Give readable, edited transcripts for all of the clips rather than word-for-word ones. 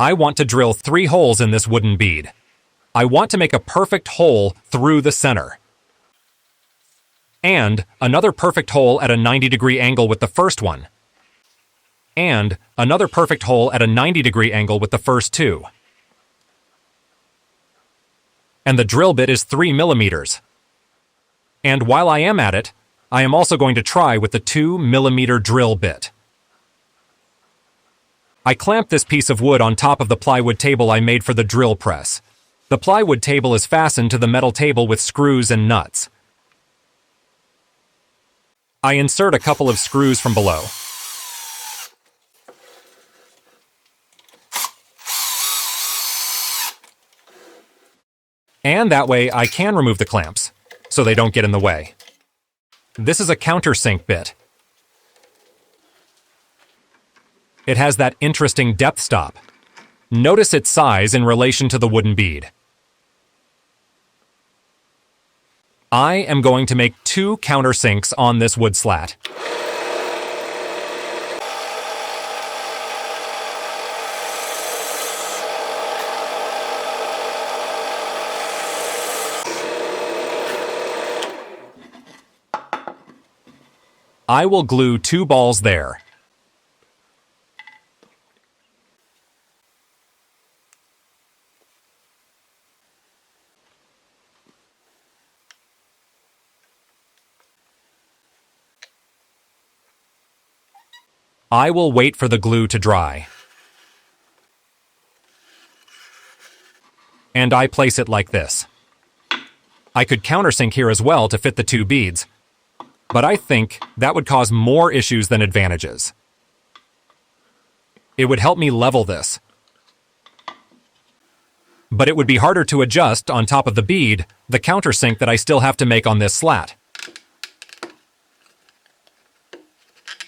I want to drill 3 holes in this wooden bead. I want to make a perfect hole through the center. And another perfect hole at a 90-degree angle with the first one. And another perfect hole at a 90-degree angle with the first 2. And the drill bit is 3 millimeters. And while I am at it, I am also going to try with the 2 millimeter drill bit. I clamped this piece of wood on top of the plywood table I made for the drill press. The plywood table is fastened to the metal table with screws and nuts. I insert a couple of screws from below. And that way I can remove the clamps, so they don't get in the way. This is a countersink bit. It has that interesting depth stop. Notice its size in relation to the wooden bead. I am going to make 2 countersinks on this wood slat. I will glue 2 balls there. I will wait for the glue to dry. And I place it like this. I could countersink here as well to fit the 2 beads, but I think that would cause more issues than advantages. It would help me level this. But it would be harder to adjust on top of the bead, the countersink that I still have to make on this slat.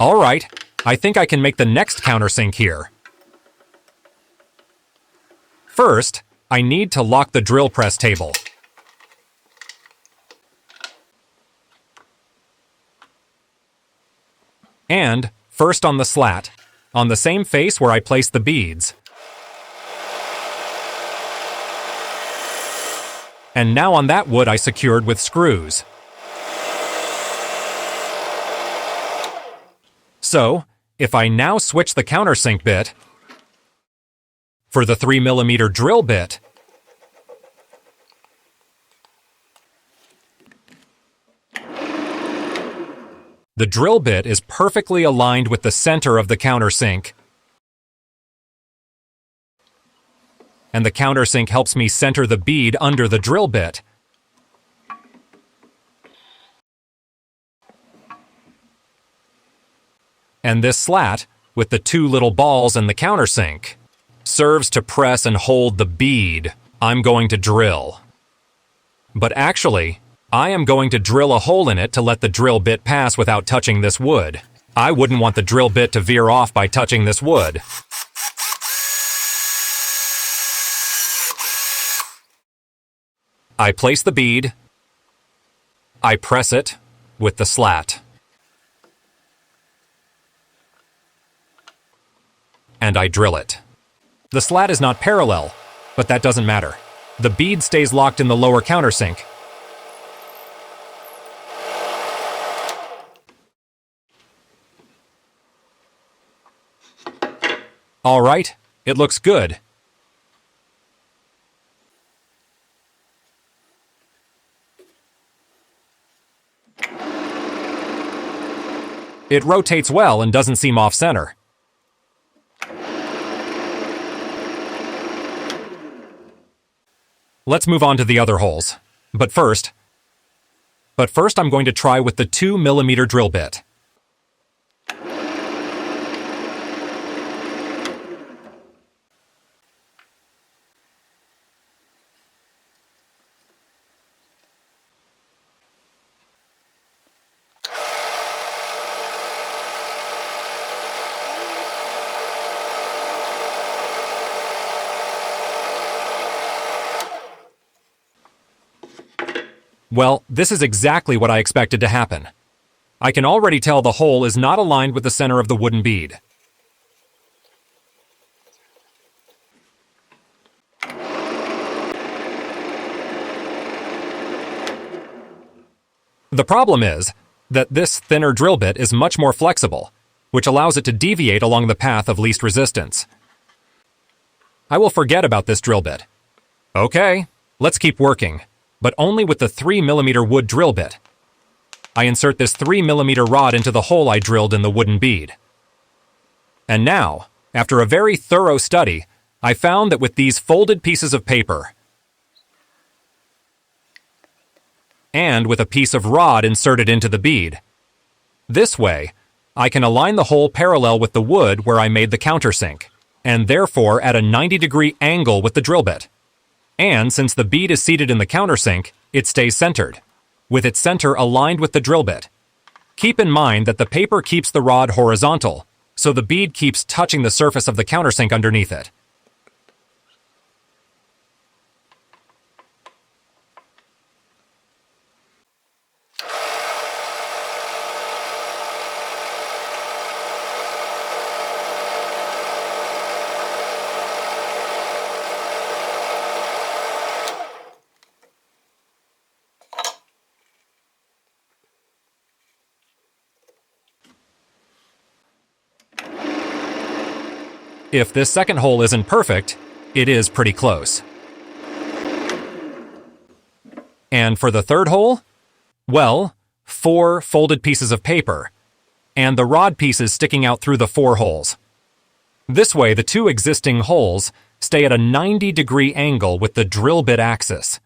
All right, I think I can make the next countersink here. First, I need to lock the drill press table. And, first on the slat, on the same face where I placed the beads. And now on that wood I secured with screws. So, if I now switch the countersink bit for the 3 millimeter drill bit, the drill bit is perfectly aligned with the center of the countersink, and the countersink helps me center the bead under the drill bit. And this slat, with the 2 little balls and the countersink, serves to press and hold the bead I'm going to drill. But actually, I am going to drill a hole in it to let the drill bit pass without touching this wood. I wouldn't want the drill bit to veer off by touching this wood. I place the bead. I press it with the slat. And I drill it. The slat is not parallel, but that doesn't matter. The bead stays locked in the lower countersink. All right, it looks good. It rotates well and doesn't seem off-center. Let's move on to the other holes. But first I'm going to try with the 2 millimeter drill bit. Well, this is exactly what I expected to happen. I can already tell the hole is not aligned with the center of the wooden bead. The problem is that this thinner drill bit is much more flexible, which allows it to deviate along the path of least resistance. I will forget about this drill bit. Okay, let's keep working, but only with the 3mm wood drill bit. I insert this 3mm rod into the hole I drilled in the wooden bead. And now, after a very thorough study, I found that with these folded pieces of paper and with a piece of rod inserted into the bead, this way, I can align the hole parallel with the wood where I made the countersink, and therefore at a 90-degree angle with the drill bit. And since the bead is seated in the countersink, it stays centered, with its center aligned with the drill bit. Keep in mind that the paper keeps the rod horizontal, so the bead keeps touching the surface of the countersink underneath it. If this second hole isn't perfect, it is pretty close. And for the third hole? Well, 4 folded pieces of paper, and the rod pieces sticking out through the 4 holes. This way, the 2 existing holes stay at a 90-degree angle with the drill bit axis.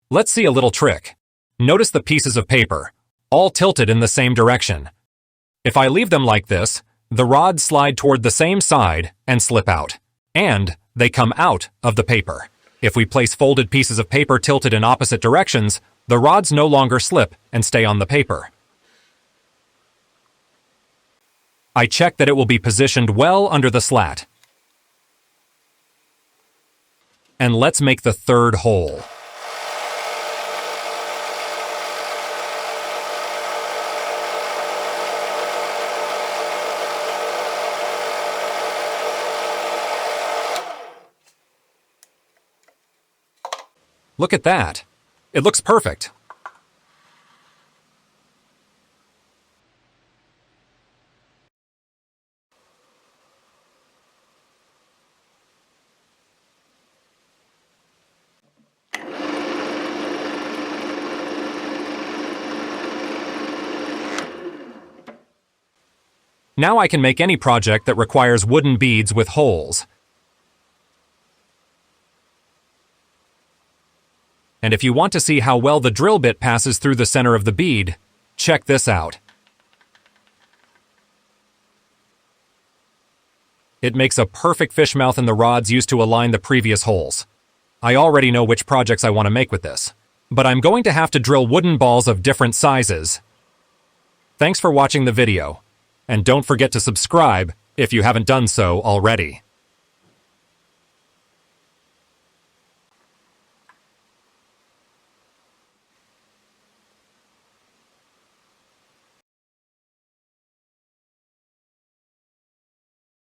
Let's see a little trick. Notice the pieces of paper, all tilted in the same direction. If I leave them like this, the rods slide toward the same side and slip out, and they come out of the paper. If we place folded pieces of paper tilted in opposite directions, the rods no longer slip and stay on the paper. I check that it will be positioned well under the slat. And let's make the third hole. Look at that. It looks perfect. Now I can make any project that requires wooden beads with holes. And if you want to see how well the drill bit passes through the center of the bead, check this out. It makes a perfect fish mouth in the rods used to align the previous holes. I already know which projects I want to make with this, but I'm going to have to drill wooden balls of different sizes. Thanks for watching the video, and don't forget to subscribe if you haven't done so already.